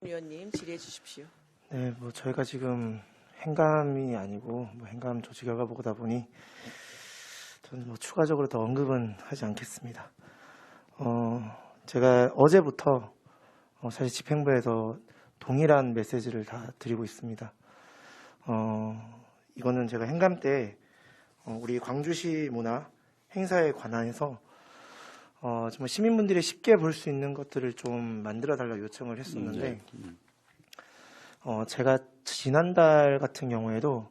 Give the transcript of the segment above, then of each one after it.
위원님 질의해 주십시오. 네, 저희가 지금 행감이 아니고 행감 조직 결과 보고다 보니 저는 추가적으로 더 언급은 하지 않겠습니다. 제가 어제부터 사실 집행부에서 동일한 메시지를 다 드리고 있습니다. 이거는 제가 행감 때 우리 광주시 문화 행사에 관한해서 정말 시민분들이 쉽게 볼 수 있는 것들을 좀 만들어 달라고 요청을 했었는데 제가 지난달 같은 경우에도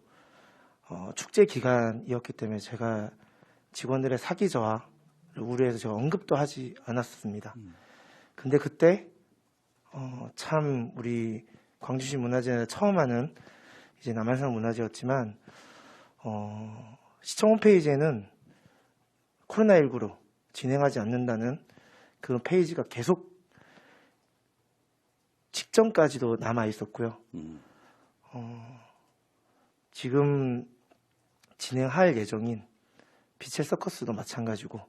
축제 기간이었기 때문에 제가 직원들의 사기 저하를 우려해서 제가 언급도 하지 않았습니다. 근데 그때 참 우리 광주시 문화제는 처음 하는 이제 남한산 문화제였지만 시청 홈페이지에는 코로나19로 진행하지 않는다는 그 페이지가 계속 직전까지도 남아 있었고요. 지금 진행할 예정인 빛의 서커스도 마찬가지고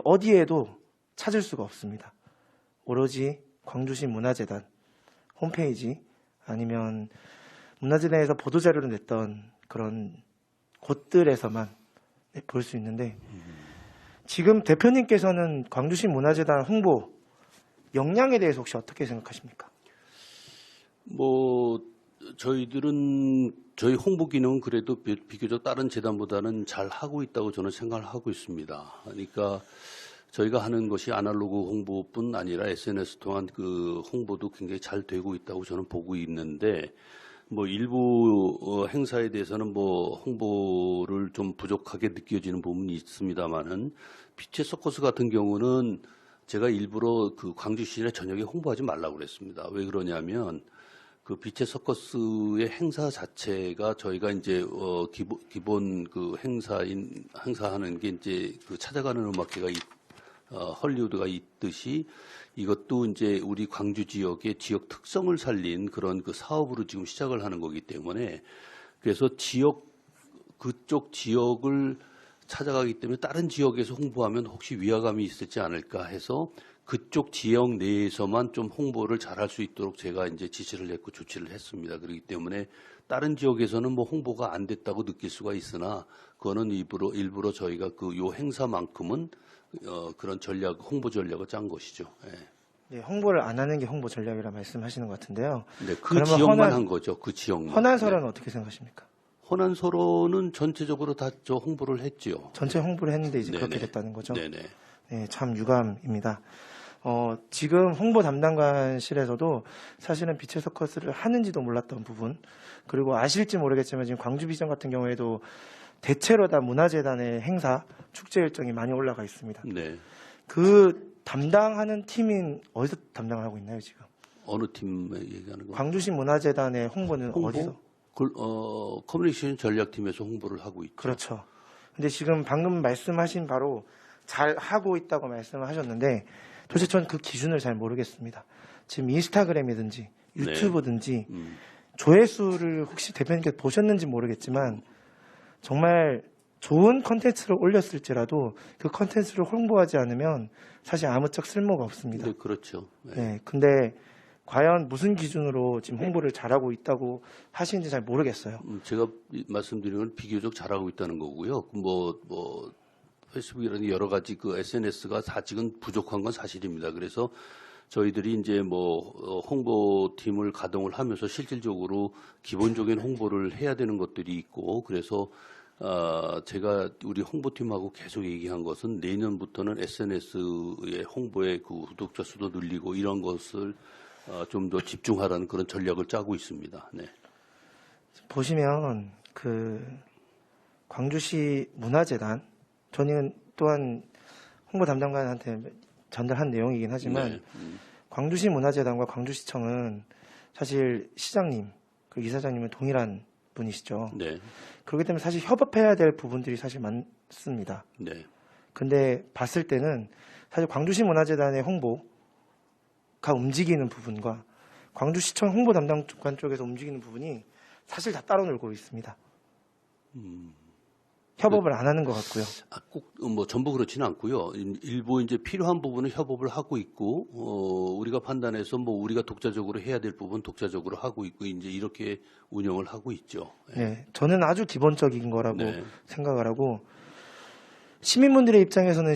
어디에도 찾을 수가 없습니다. 오로지 광주시 문화재단 홈페이지 아니면 문화재단에서 보도자료를 냈던 그런 곳들에서만 볼 수 있는데 지금 대표님께서는 광주시 문화재단 홍보 역량에 대해서 혹시 어떻게 생각하십니까? 저희들은 저희 홍보 기능은 그래도 비교적 다른 재단보다는 잘 하고 있다고 저는 생각을 하고 있습니다. 그러니까 저희가 하는 것이 아날로그 홍보뿐 아니라 SNS 통한 그 홍보도 굉장히 잘 되고 있다고 저는 보고 있는데 일부 행사에 대해서는 홍보를 좀 부족하게 느껴지는 부분이 있습니다만은 빛의 서커스 같은 경우는 제가 일부러 그 광주시내 전역에 홍보하지 말라고 그랬습니다. 왜 그러냐면 그 빛의 서커스의 행사 자체가 저희가 이제 기본 그 행사하는 게 이제 그 찾아가는 음악회가 헐리우드가 있듯이 이것도 이제 우리 광주 지역의 지역 특성을 살린 그런 그 사업으로 지금 시작을 하는 거기 때문에 그래서 그쪽 지역을 찾아가기 때문에 다른 지역에서 홍보하면 혹시 위화감이 있었지 않을까 해서 그쪽 지역 내에서만 좀 홍보를 잘할 수 있도록 제가 이제 지시를 했고 조치를 했습니다. 그렇기 때문에 다른 지역에서는 홍보가 안 됐다고 느낄 수가 있으나 그거는 일부러 저희가 요 행사만큼은 그런 홍보 전략을 짠 것이죠. 네, 홍보를 안 하는 게 홍보 전략이라 말씀하시는 것 같은데요. 네, 그 지역만 한 거죠. 그 지역만. 헌안설은 어떻게 생각하십니까? 헌안설은 전체적으로 다 홍보를 했죠. 전체 홍보를 했는데 이제 그렇게 됐다는 거죠. 네네. 네, 참 유감입니다. 지금 홍보 담당관실에서도 사실은 빛의 서커스를 하는지도 몰랐던 부분, 그리고 아실지 모르겠지만 지금 광주비전 같은 경우에도 대체로 다 문화재단의 행사, 축제 일정이 많이 올라가 있습니다. 네. 그 담당하는 팀인 어디서 담당을 하고 있나요, 지금? 어느 팀 얘기하는 거예요? 광주시 문화재단의 홍보는 어디서? 커뮤니케이션 전략팀에서 홍보를 하고 있죠. 그렇죠. 근데 지금 방금 말씀하신 바로 잘 하고 있다고 말씀을 하셨는데 도대체 전 그 기준을 잘 모르겠습니다. 지금 인스타그램이든지 유튜브든지 조회수를 혹시 대표님께서 보셨는지 모르겠지만 정말 좋은 컨텐츠를 올렸을지라도 그 컨텐츠를 홍보하지 않으면 사실 아무짝 쓸모가 없습니다. 네, 그렇죠. 네, 근데 과연 무슨 기준으로 지금 홍보를 잘하고 있다고 하시는지 잘 모르겠어요. 제가 말씀드리는 건 비교적 잘하고 있다는 거고요. 페이스북이라는 여러 가지 그 SNS가 아직은 부족한 건 사실입니다. 그래서 저희들이 이제 홍보팀을 가동을 하면서 실질적으로 기본적인 홍보를 해야 되는 것들이 있고 그래서 제가 우리 홍보팀하고 계속 얘기한 것은 내년부터는 SNS의 홍보의 그 구독자 수도 늘리고 이런 것을 좀 더 집중하라는 그런 전략을 짜고 있습니다. 네. 보시면 그 광주시 문화재단 저는 또한 홍보 담당관한테 전달한 내용이긴 하지만 광주시 문화재단과 광주시청은 사실 시장님, 그 이사장님은 동일한 분이시죠. 네. 그렇기 때문에 사실 협업해야 될 부분들이 사실 많습니다. 네. 근데 봤을 때는 사실 광주시 문화재단의 홍보가 움직이는 부분과 광주시청 홍보 담당관 쪽에서 움직이는 부분이 사실 다 따로 놀고 있습니다. 협업을 안 하는 것 같고요. 꼭 뭐 전부 그렇지는 않고요. 일부 이제 필요한 부분은 협업을 하고 있고, 우리가 판단해서 뭐 우리가 독자적으로 해야 될 부분 독자적으로 하고 있고 이제 이렇게 운영을 하고 있죠. 네, 저는 아주 기본적인 거라고 네. 생각을 하고 시민분들의 입장에서는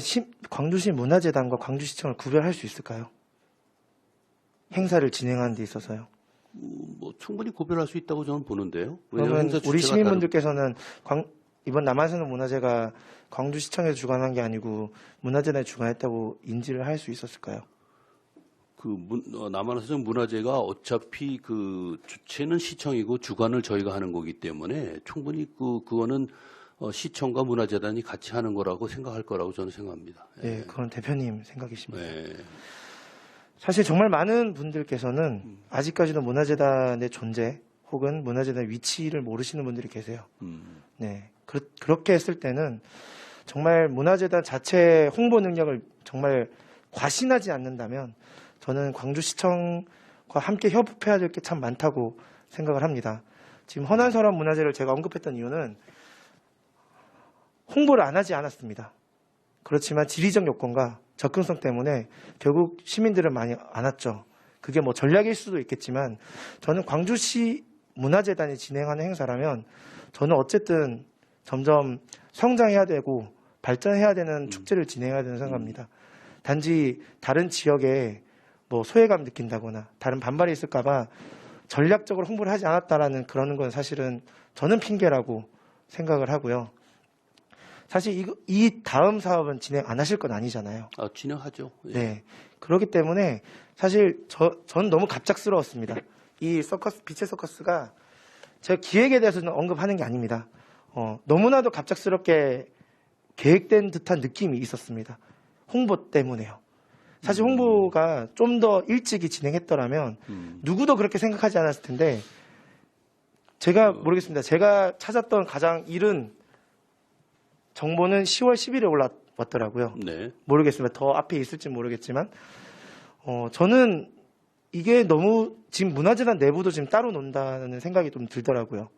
광주시 문화재단과 광주시청을 구별할 수 있을까요? 행사를 진행하는 데 있어서요. 뭐 충분히 구별할 수 있다고 저는 보는데요. 왜냐하면 그러면 행사 우리 주체가 시민분들께서는 이번 남한산업 문화제가 광주시청에서 주관한 게 아니고 문화재단에 주관했다고 인지를 할 수 있었을까요? 남한산업 문화제가 어차피 주체는 시청이고 주관을 저희가 하는 거기 때문에 충분히 그거는 시청과 문화재단이 같이 하는 거라고 생각할 거라고 저는 생각합니다. 네, 그건 대표님 생각이십니다. 네. 사실 정말 많은 분들께서는 아직까지도 문화재단의 존재 혹은 문화재단의 위치를 모르시는 분들이 계세요. 네, 그렇게 했을 때는 정말 문화재단 자체 홍보 능력을 정말 과신하지 않는다면 저는 광주시청과 함께 협업해야 될 게 참 많다고 생각을 합니다. 지금 헌안설화 문화재를 제가 언급했던 이유는 홍보를 안 하지 않았습니다. 그렇지만 지리적 요건과 접근성 때문에 결국 시민들은 많이 안 왔죠. 그게 뭐 전략일 수도 있겠지만 저는 광주시 문화재단이 진행하는 행사라면 저는 어쨌든 점점 성장해야 되고 발전해야 되는 축제를 진행해야 되는 생각입니다. 단지 다른 지역에 뭐 소외감 느낀다거나 다른 반발이 있을까봐 전략적으로 홍보를 하지 않았다라는 그런 건 사실은 저는 핑계라고 생각을 하고요. 사실 이 다음 사업은 진행 안 하실 건 아니잖아요. 진행하죠. 예. 네. 그렇기 때문에 사실 저는 너무 갑작스러웠습니다. 이 빛의 서커스가 제가 기획에 대해서는 언급하는 게 아닙니다. 너무나도 갑작스럽게 계획된 듯한 느낌이 있었습니다. 홍보 때문에요. 사실 홍보가 좀 더 일찍이 진행했더라면 누구도 그렇게 생각하지 않았을 텐데 제가 모르겠습니다. 제가 찾았던 가장 이른 정보는 10월 10일에 올라왔더라고요. 네. 모르겠습니다. 더 앞에 있을지 모르겠지만 저는 이게 너무 지금 문화재단 내부도 지금 따로 논다는 생각이 좀 들더라고요.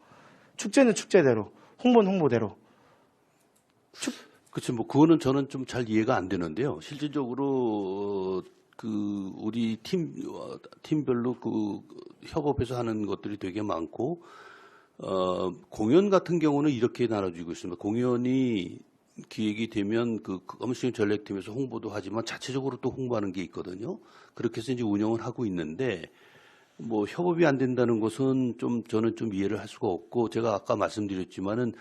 축제는 축제대로, 홍보는 홍보대로. 그렇죠. 뭐 그거는 저는 좀 잘 이해가 안 되는데요. 실질적으로 우리 팀별로 협업해서 하는 것들이 되게 많고 공연 같은 경우는 이렇게 나눠지고 있습니다. 공연이 기획이 되면 검은시청 전략팀에서 홍보도 하지만 자체적으로 또 홍보하는 게 있거든요. 그렇게 해서 이제 운영을 하고 있는데 뭐 협업이 안 된다는 것은 저는 좀 이해를 할 수가 없고 제가 아까 말씀드렸지만은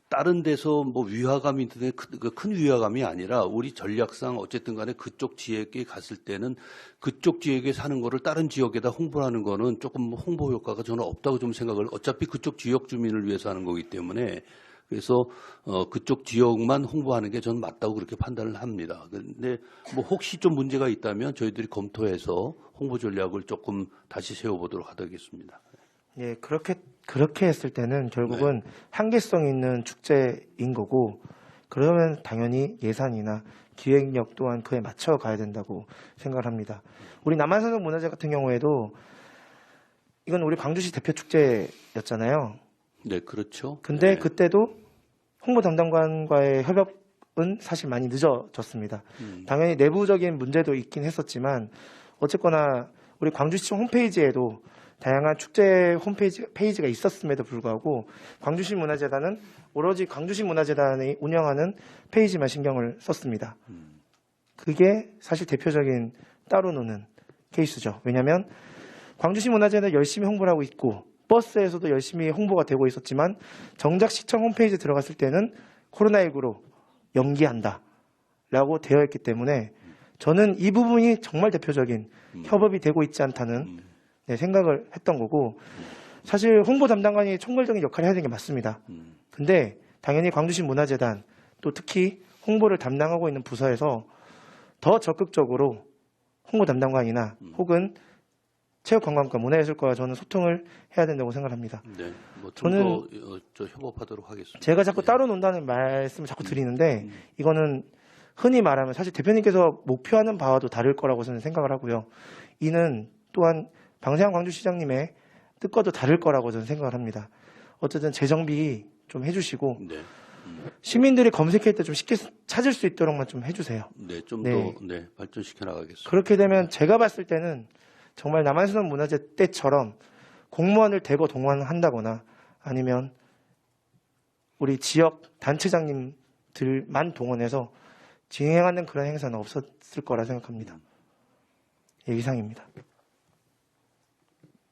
다른 데서 뭐 위화감이 드는 큰 위화감이 아니라 우리 전략상 어쨌든 간에 그쪽 지역에 갔을 때는 그쪽 지역에 사는 거를 다른 지역에다 홍보하는 거는 조금 홍보 효과가 저는 없다고 좀 생각을 어차피 그쪽 지역 주민을 위해서 하는 거기 때문에 그래서 그쪽 지역만 홍보하는 게 저는 맞다고 그렇게 판단을 합니다. 그런데 뭐 혹시 좀 문제가 있다면 저희들이 검토해서 홍보 전략을 조금 다시 세워보도록 하겠습니다. 예, 그렇게 했을 때는 결국은 한계성 있는 축제인 거고, 그러면 당연히 예산이나 기획력 또한 그에 맞춰 가야 된다고 생각을 합니다. 우리 남한산업 문화제 같은 경우에도 이건 우리 광주시 대표 축제였잖아요. 네, 그렇죠. 근데 네. 그때도 홍보 담당관과의 협업은 사실 많이 늦어졌습니다. 당연히 내부적인 문제도 있긴 했었지만 어쨌거나 우리 광주시청 홈페이지에도 다양한 축제 페이지가 있었음에도 불구하고 광주시 문화재단은 오로지 광주시 문화재단이 운영하는 페이지만 신경을 썼습니다. 그게 사실 대표적인 따로 노는 케이스죠. 왜냐하면 광주시 문화재단은 열심히 홍보를 하고 있고 버스에서도 열심히 홍보가 되고 있었지만 정작 시청 홈페이지에 들어갔을 때는 코로나19로 연기한다 라고 되어 있기 때문에 저는 이 부분이 정말 대표적인 협업이 되고 있지 않다는 생각을 했던 거고, 사실 홍보 담당관이 총괄적인 역할을 해야 되는 게 맞습니다. 근데 당연히 광주시 문화재단 또 특히 홍보를 담당하고 있는 부서에서 더 적극적으로 홍보 담당관이나 혹은 체육관광과 문화예술과와 저는 소통을 해야 된다고 생각합니다. 네, 뭐 저는 저 협업하도록 하겠습니다. 제가 자꾸 따로 논다는 말씀을 자꾸 드리는데 이거는 흔히 말하면 사실 대표님께서 목표하는 바와도 다를 거라고 저는 생각을 하고요. 이는 또한 방세환 광주시장님의 뜻과도 다를 거라고 저는 생각을 합니다. 어쨌든 재정비 좀 해주시고 네. 시민들이 검색할 때 좀 쉽게 찾을 수 있도록만 좀 해주세요. 네, 좀 네. 더 발전시켜 나가겠습니다. 그렇게 되면 제가 봤을 때는 정말 남한순환 문화재 때처럼 공무원을 대거 동원한다거나 아니면 우리 지역 단체장님들만 동원해서 진행하는 그런 행사는 없었을 거라 생각합니다. 예, 이상입니다.